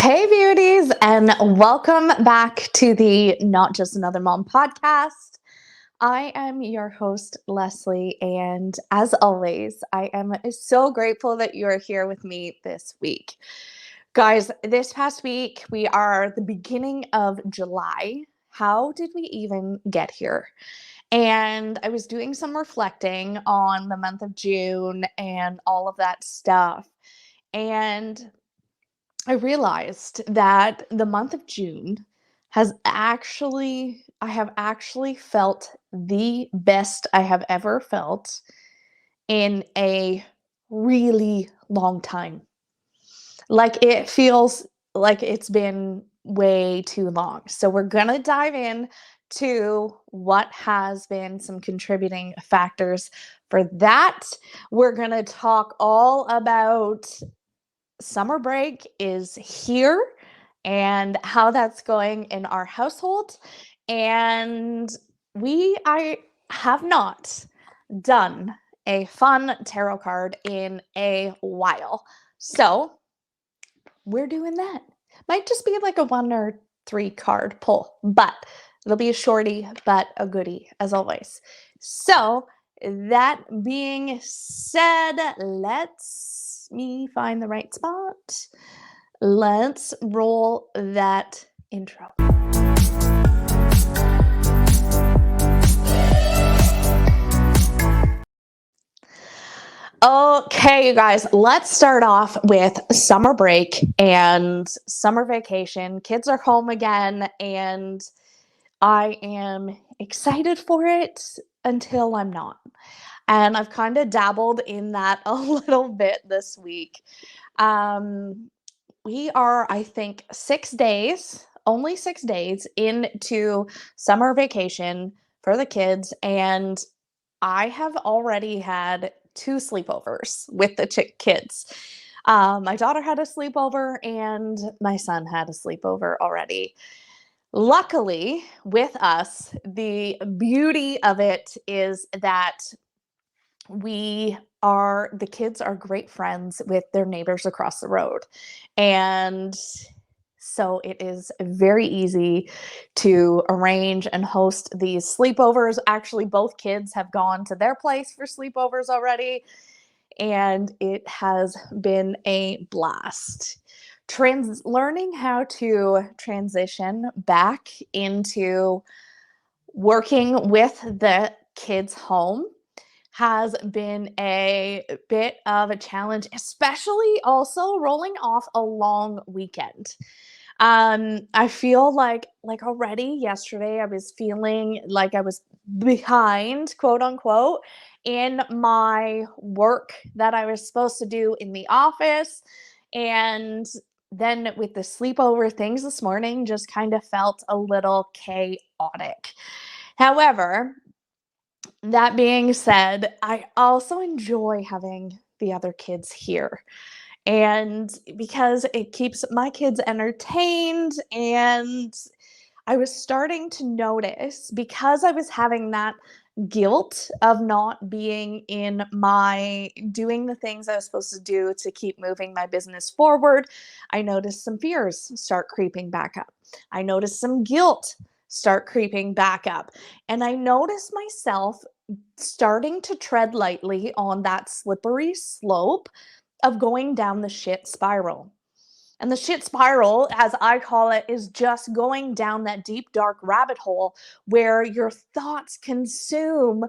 Hey, beauties, and welcome back to the Not Just Another Mom podcast. I am your host, Leslie, and as always, I am so grateful that you are here with me this week. Guys, this past week, we are the beginning of July. How did we even get here? And I was doing some reflecting on the month of June and all of that stuff. And I realized that the month of June I have actually felt the best I have ever felt in a really long time. Like it feels like it's been way too long. So we're going to dive in to what has been some contributing factors for that. We're going to talk all about summer break is here and how that's going in our household. And I have not done a fun tarot card in a while. So we're doing that. Might just be like a 1 or 3 card pull, but it'll be a shorty, but a goodie as always. So that being said, let's me find the right spot. Let's roll that intro. Okay, you guys, let's start off with summer break and summer vacation. Kids are home again, and I am excited for it until I'm not. And I've kind of dabbled in that a little bit this week. Um, we are, I think, 6 days, only 6 days into summer vacation for the kids, and I have already had 2 sleepovers with the kids. My daughter had a sleepover, and my son had a sleepover already. Luckily, with us, the beauty of it is that the kids are great friends with their neighbors across the road. And so it is very easy to arrange and host these sleepovers. Actually, both kids have gone to their place for sleepovers already, and it has been a blast. Learning how to transition back into working with the kids home has been a bit of a challenge, especially also rolling off a long weekend. I feel like already yesterday I was feeling like I was behind, quote unquote, in my work that I was supposed to do in the office. And then with the sleepover things this morning just kind of felt a little chaotic. However, that being said, I also enjoy having the other kids here. And because it keeps my kids entertained, and I was starting to notice because I was having that guilt of not being in my doing the things I was supposed to do to keep moving my business forward. I noticed some fears start creeping back up. I noticed some guilt start creeping back up. And I noticed myself starting to tread lightly on that slippery slope of going down the shit spiral. And the shit spiral, as I call it, is just going down that deep, dark rabbit hole where your thoughts consume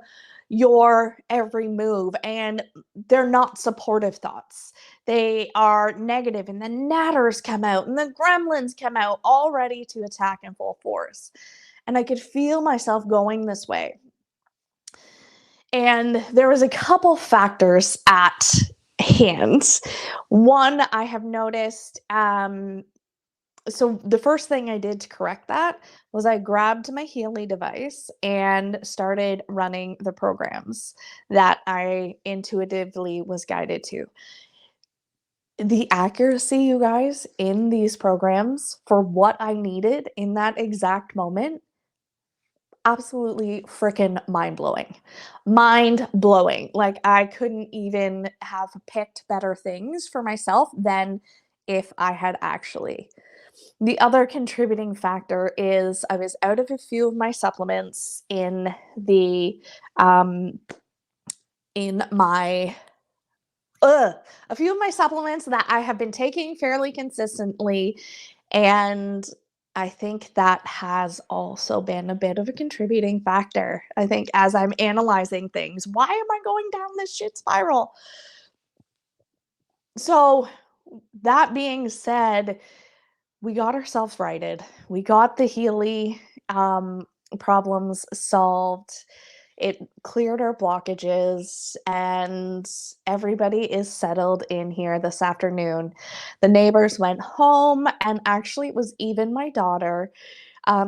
your every move, and they're not supportive thoughts. They are negative, and the natters come out, and the gremlins come out, all ready to attack in full force. And I could feel myself going this way. And there was a couple factors at hand. One, I have noticed, so the first thing I did to correct that was I grabbed my Healy device and started running the programs that I intuitively was guided to. The accuracy, you guys, in these programs for what I needed in that exact moment, absolutely freaking mind-blowing. Mind-blowing. Like, I couldn't even have picked better things for myself than if I had actually. The other contributing factor is I was out of a few of my supplements um, in my a few of my supplements that I have been taking fairly consistently, and I think that has also been a bit of a contributing factor. I think as I'm analyzing things, why am I going down this shit spiral? So, that being said, we got ourselves righted. We got the Healy problems solved. It cleared our blockages, and everybody is settled in here this afternoon. The neighbors went home, and actually, it was even my daughter.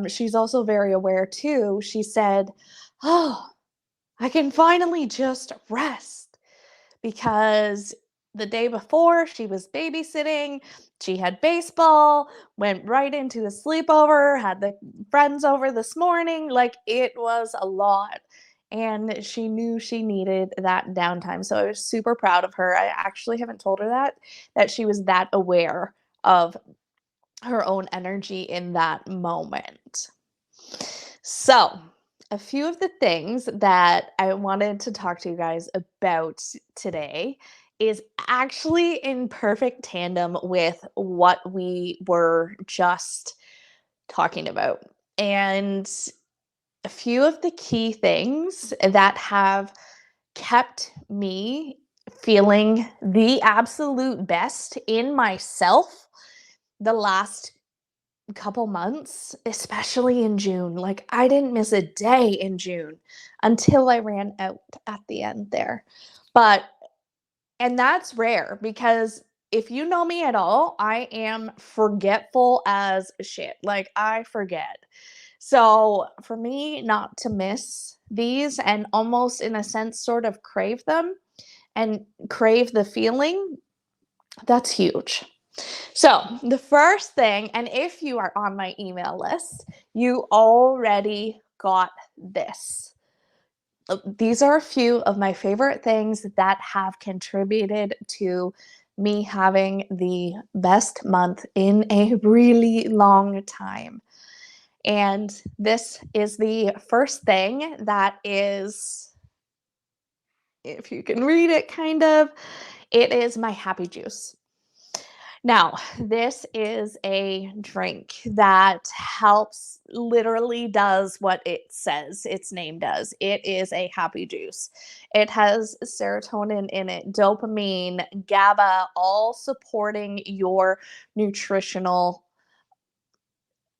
She's also very aware too. She said, "Oh, I can finally just rest." Because the day before she was babysitting, she had baseball, went right into the sleepover, had the friends over this morning. Like it was a lot. And she knew she needed that downtime. So I was super proud of her. I actually haven't told her that she was that aware of her own energy in that moment. So, a few of the things that I wanted to talk to you guys about today is actually in perfect tandem with what we were just talking about. And a few of the key things that have kept me feeling the absolute best in myself the last couple months, especially in June. Like I didn't miss a day in June until I ran out at the end there. But and that's rare because if you know me at all, I am forgetful as shit. Like I forget. So for me not to miss these and almost in a sense sort of crave them and crave the feeling, that's huge. So, the first thing, and if you are on my email list, you already got this. These are a few of my favorite things that have contributed to me having the best month in a really long time. And this is the first thing that is, if you can read it, kind of, it is my happy juice. Now, this is a drink that helps, literally does what it says its name does. It is a happy juice. It has serotonin in it, dopamine, GABA, all supporting your nutritional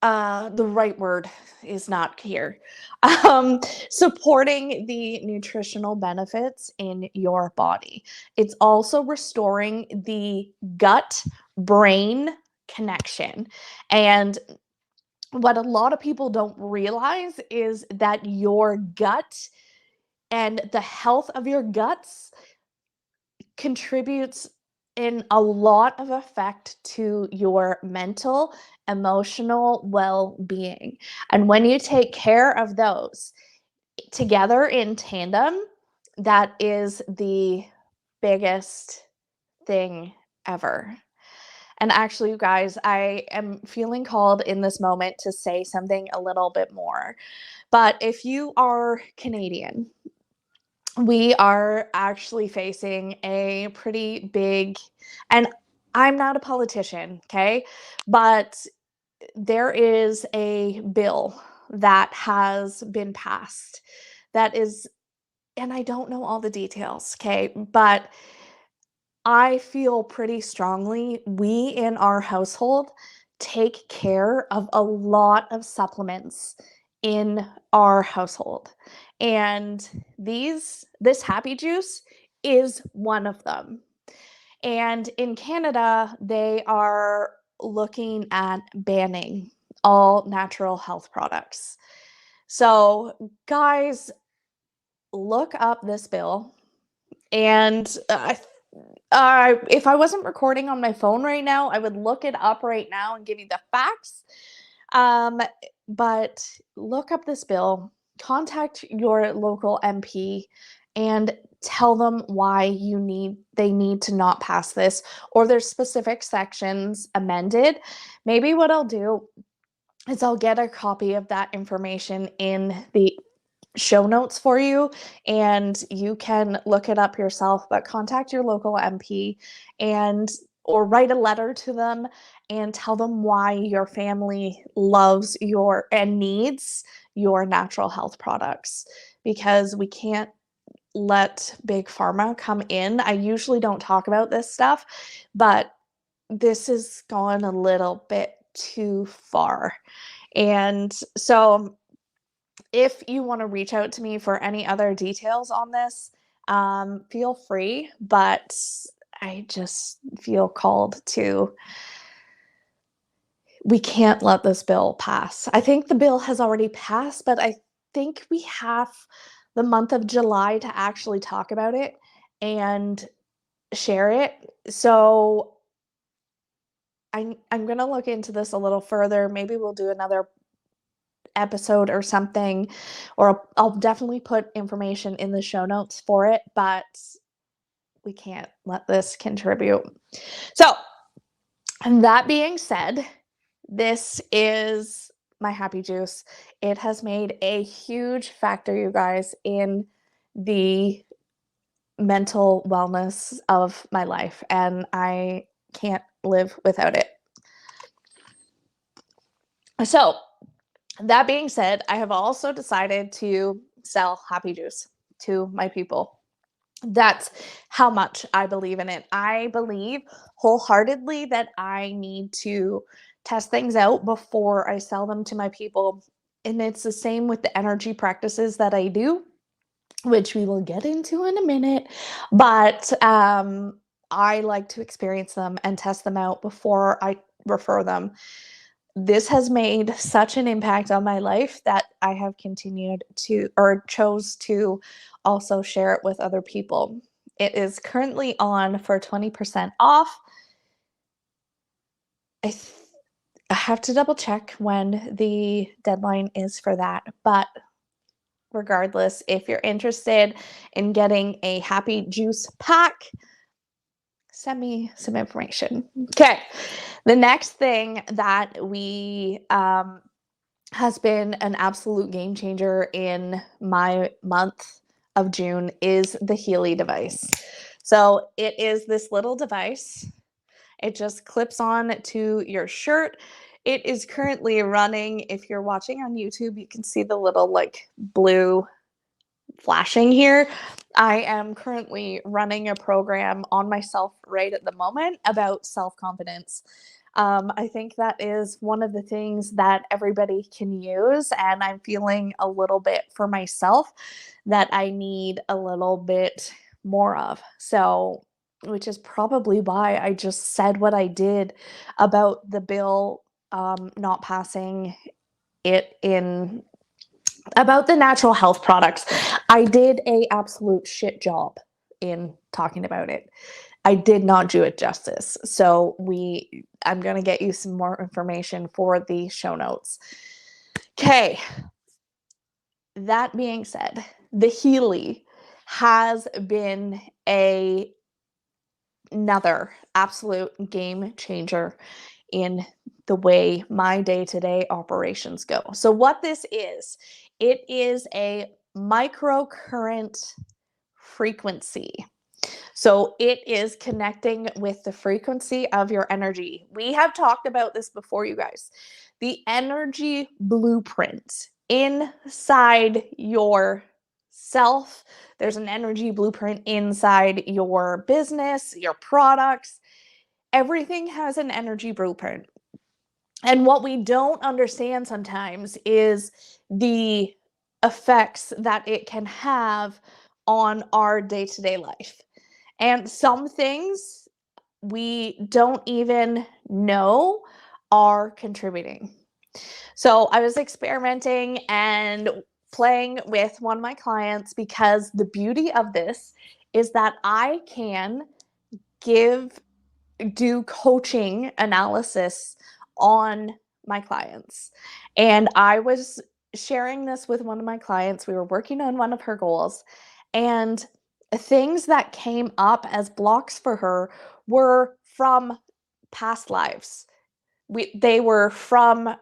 the right word is not here. Um, Supporting the nutritional benefits in your body. It's also restoring the gut brain connection. And what a lot of people don't realize is that your gut and the health of your guts contributes in a lot of effect to your mental, emotional well-being. And when you take care of those together in tandem, that is the biggest thing ever. And actually, you guys, I am feeling called in this moment to say something a little bit more. But if you are Canadian, we are actually facing a pretty big, and I'm not a politician, okay? But there is a bill that has been passed that is, and I don't know all the details, okay? But I feel pretty strongly we in our household take care of a lot of supplements in our household. And this happy juice is one of them. And in Canada, they are looking at banning all natural health products. So, guys, look up this bill and if I wasn't recording on my phone right now, I would look it up right now and give you the facts. Um, but look up this bill, contact your local MP, and tell them why they need to not pass this, or there's specific sections amended. Maybe what I'll do is I'll get a copy of that information in the show notes for you, and you can look it up yourself, but contact your local MP and or write a letter to them and tell them why your family loves your and needs your natural health products, because we can't let big pharma come in. I usually don't talk about this stuff, but this has gone a little bit too far. And so if you want to reach out to me for any other details on this, feel free, but I just feel called to, we can't let this bill pass. I think the bill has already passed, but I think we have the month of July to actually talk about it and share it. So I'm gonna look into this a little further. Maybe we'll do another episode or something, or I'll definitely put information in the show notes for it, but we can't let this contribute. So, and that being said, this is my happy juice. It has made a huge factor, you guys, in the mental wellness of my life, and I can't live without it. So, that being said, I have also decided to sell happy juice to my people. That's how much I believe in it. I believe wholeheartedly that I need to test things out before I sell them to my people. And it's the same with the energy practices that I do, which we will get into in a minute. But I like to experience them and test them out before I refer them. This has made such an impact on my life that I have continued to, or chose to also share it with other people. It is currently on for 20% off. I, I have to double check when the deadline is for that, but regardless, if you're interested in getting a happy juice pack, send me some information. Okay. The next thing that we has been an absolute game changer in my month of June is the Healy device. So it is this little device. It just clips on to your shirt. It is currently running. If you're watching on YouTube, you can see the little like blue flashing here. I am currently running a program on myself right at the moment about self-confidence. I think that is one of the things that everybody can use, and I'm feeling a little bit for myself that I need a little bit more of. So, which is probably why I just said what I did about the bill not passing it in about the natural health products. I did a absolute shit job in talking about it. I did not do it justice. So I'm going to get you some more information for the show notes. Okay. That being said, the Healy has been another absolute game changer in the way my day-to-day operations go. So what this is, it is a microcurrent frequency. So it is connecting with the frequency of your energy. We have talked about this before, you guys. The energy blueprint inside your self. There's an energy blueprint inside your business, your products. Everything has an energy blueprint. And what we don't understand sometimes is the effects that it can have on our day-to-day life. And some things we don't even know are contributing. So I was experimenting and playing with one of my clients, because the beauty of this is that I can do coaching analysis on my clients. And I was sharing this with one of my clients. We were working on one of her goals, and things that came up as blocks for her were from past lives. They were from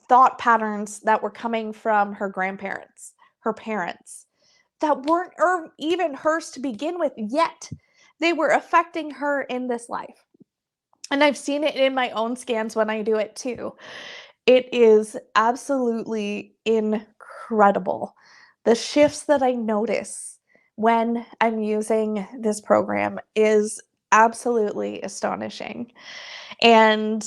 thought patterns that were coming from her grandparents, her parents, that weren't or even hers to begin with yet. They were affecting her in this life. And I've seen it in my own scans when I do it too. It is absolutely incredible. The shifts that I notice when I'm using this program is absolutely astonishing. And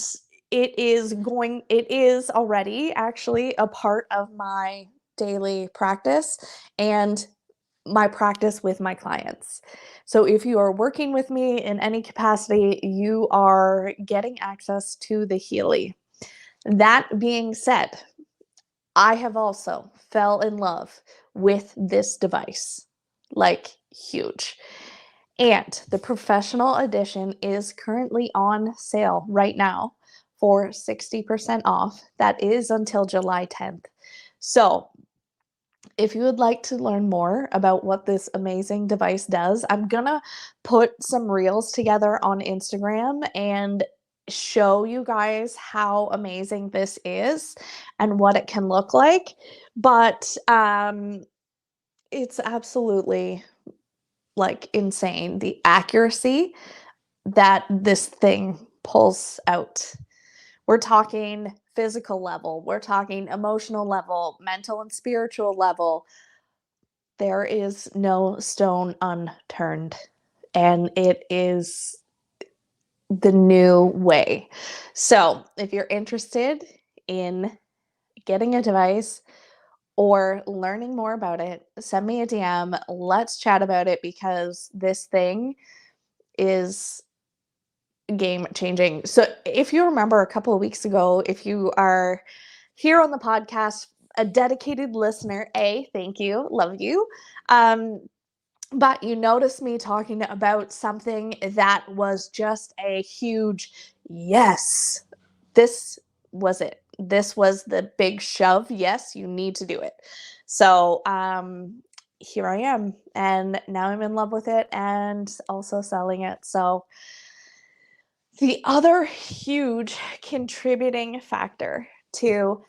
it is already actually a part of my daily practice and my practice with my clients. So if you are working with me in any capacity, you are getting access to the Healy. That being said, I have also fell in love with this device, like huge. And the professional edition is currently on sale right now for 60% off. That is until July 10th. So if you would like to learn more about what this amazing device does, I'm gonna put some reels together on Instagram and show you guys how amazing this is and what it can look like. But it's absolutely like insane the accuracy that this thing pulls out. We're talking physical level, we're talking emotional level, mental and spiritual level. There is no stone unturned, and it is the new way. So, if you're interested in getting a device or learning more about it, send me a DM. Let's chat about it because this thing is game changing. So, if you remember a couple of weeks ago, if you are here on the podcast, a dedicated listener, thank you, love you. But you noticed me talking about something that was just a huge yes. This was it. This was the big shove. Yes, you need to do it. So, here I am. And now I'm in love with it and also selling it. So, the other huge contributing factor to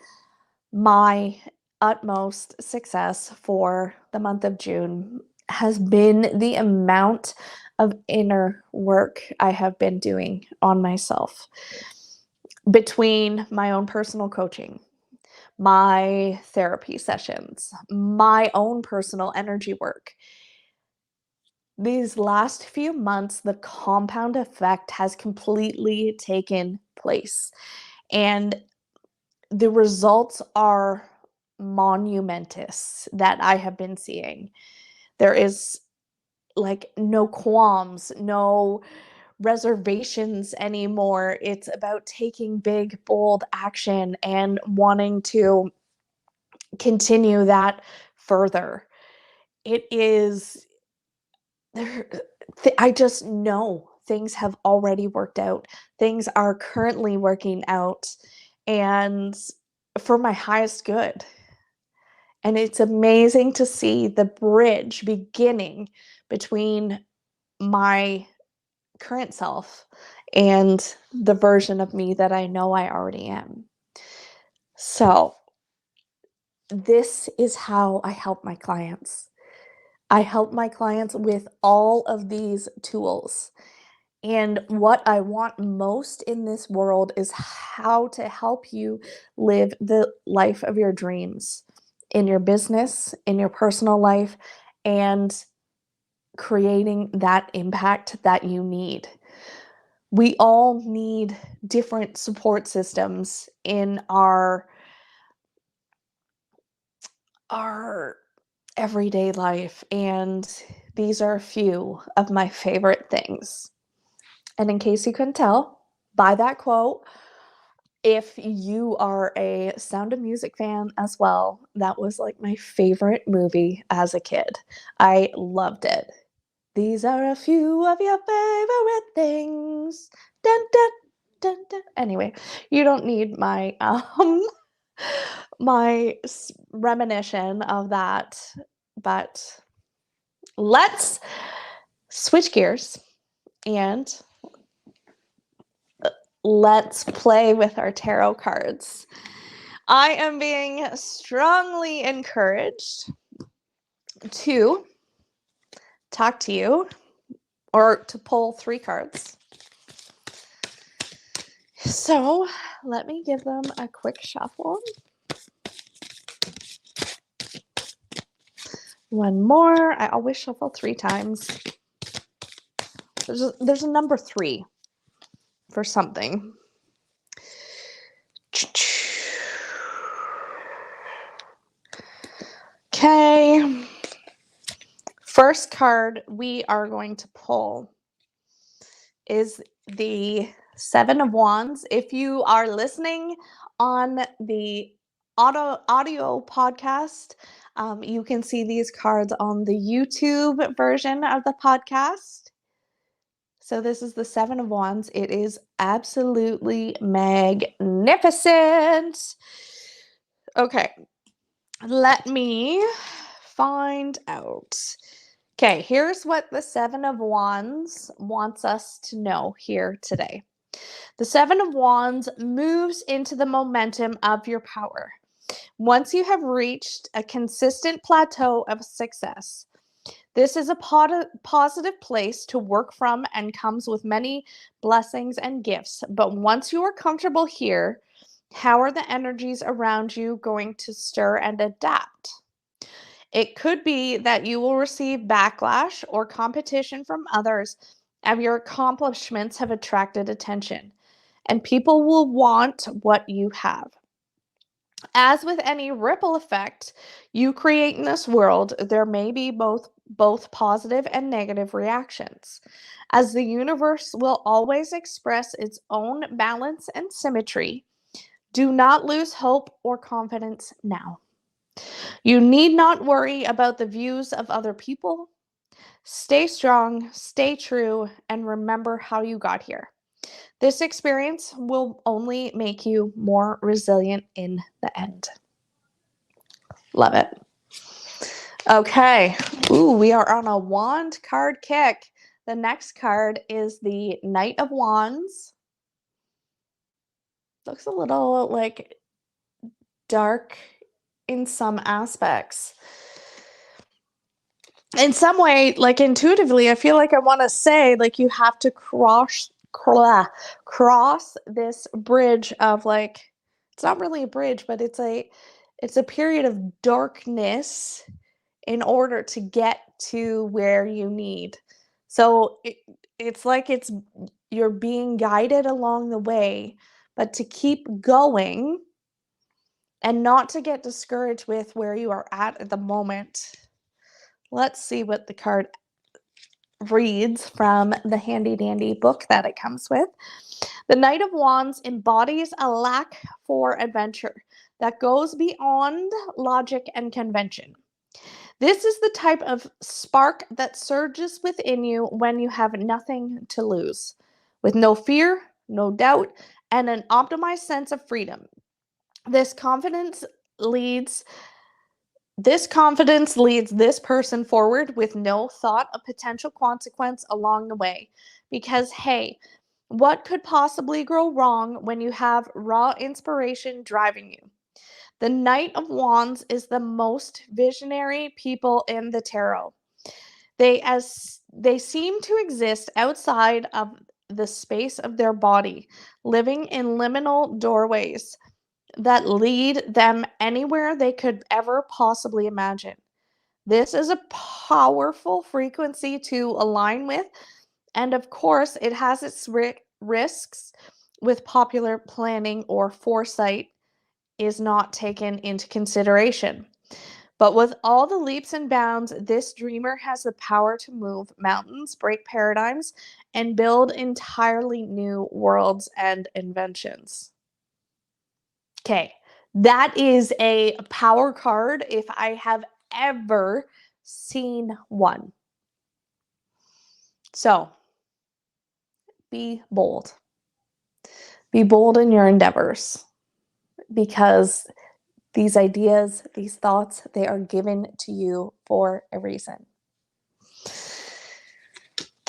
my utmost success for the month of June has been the amount of inner work I have been doing on myself between my own personal coaching, my therapy sessions, my own personal energy work. These last few months, the compound effect has completely taken place. And the results are monumentous that I have been seeing. There is like no qualms, no reservations anymore. It's about taking big, bold action and wanting to continue that further. It is there. I just know things have already worked out. Things are currently working out and for my highest good. And it's amazing to see the bridge beginning between my current self and the version of me that I know I already am. So, this is how I help my clients. I help my clients with all of these tools. And what I want most in this world is how to help you live the life of your dreams in your business, in your personal life, and creating that impact that you need. We all need different support systems in our everyday life, and these are a few of my favorite things. And in case you couldn't tell by that quote, if you are a Sound of Music fan as well, that was like my favorite movie as a kid. I loved it. These are a few of your favorite things. Dun, dun, dun, dun. Anyway, you don't need my my reminiscence of that, but let's switch gears and let's play with our tarot cards. I am being strongly encouraged to talk to you or to pull 3 cards. So let me give them a quick shuffle. One more. I always shuffle 3 times. There's a number 3 for something. Okay. First card we are going to pull is the 7 of Wands. If you are listening on the audio podcast, you can see these cards on the YouTube version of the podcast. So this is the 7 of Wands. It is absolutely magnificent. Okay, let me find out. Okay, here's what the 7 of Wands wants us to know here today. The 7 of Wands moves into the momentum of your power. Once you have reached a consistent plateau of success, this is a positive place to work from and comes with many blessings and gifts. But once you are comfortable here, how are the energies around you going to stir and adapt? It could be that you will receive backlash or competition from others as your accomplishments have attracted attention, and people will want what you have. As with any ripple effect you create in this world, there may be both positive and negative reactions. As the universe will always express its own balance and symmetry, do not lose hope or confidence now. You need not worry about the views of other people. Stay strong, stay true, and remember how you got here. This experience will only make you more resilient in the end. Love it. Okay. Ooh, we are on a wand card kick. The next card is the Knight of Wands. Looks a little like dark in some aspects. In some way, like intuitively, I feel like I want to say, like, you have to cross this bridge of, like, it's not really a bridge, but it's a period of darkness in order to get to where you need. So it's like you're being guided along the way, but to keep going and not to get discouraged with where you are at the moment. Let's see what the card reads from the handy dandy book that it comes with. The Knight of Wands embodies a lack for adventure that goes beyond logic and convention. This is the type of spark that surges within you when you have nothing to lose, with no fear, no doubt, and an optimized sense of freedom. This confidence leads this person forward with no thought of potential consequence along the way. Because, hey, what could possibly go wrong when you have raw inspiration driving you? The Knight of Wands is the most visionary people in the tarot. They seem to exist outside of the space of their body, living in liminal doorways that lead them anywhere they could ever possibly imagine. This is a powerful frequency to align with, and of course, it has its risks with popular planning or foresight is not taken into consideration. But with all the leaps and bounds, this dreamer has the power to move mountains, break paradigms, and build entirely new worlds and inventions. Okay, that is a power card if I have ever seen one. So, be bold. Be bold in your endeavors, because these ideas, these thoughts, they are given to you for a reason.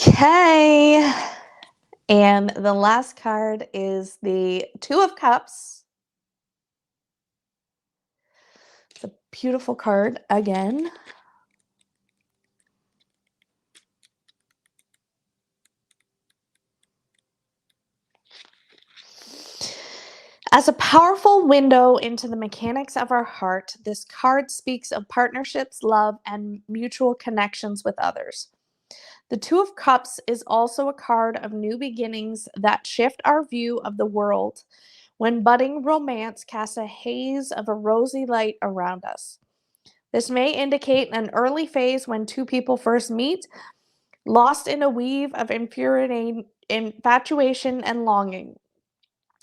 Okay. And the last card is the Two of Cups. It's a beautiful card again. As a powerful window into the mechanics of our heart, this card speaks of partnerships, love, and mutual connections with others. The Two of Cups is also a card of new beginnings that shift our view of the world when budding romance casts a haze of a rosy light around us. This may indicate an early phase when two people first meet, lost in a weave of infuriating infatuation and longing.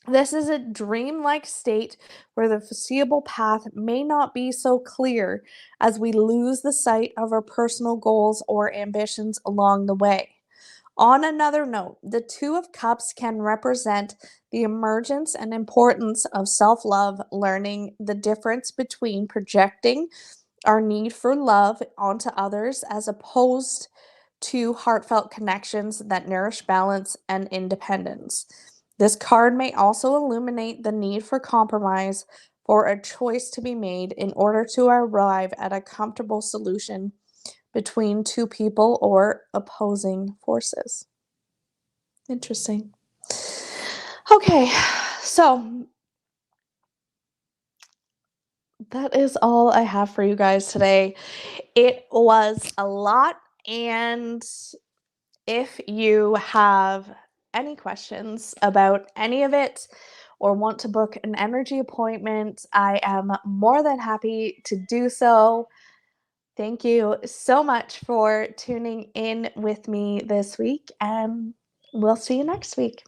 This is a dreamlike state where the foreseeable path may not be so clear as we lose the sight of our personal goals or ambitions along the way. On another note, the Two of Cups can represent the emergence and importance of self love, learning the difference between projecting our need for love onto others as opposed to heartfelt connections that nourish balance and independence. This card may also illuminate the need for compromise, for a choice to be made in order to arrive at a comfortable solution between two people or opposing forces. Interesting. Okay, so that is all I have for you guys today. It was a lot, and if you have any questions about any of it or want to book an energy appointment, I am more than happy to do so. Thank you so much for tuning in with me this week, and we'll see you next week.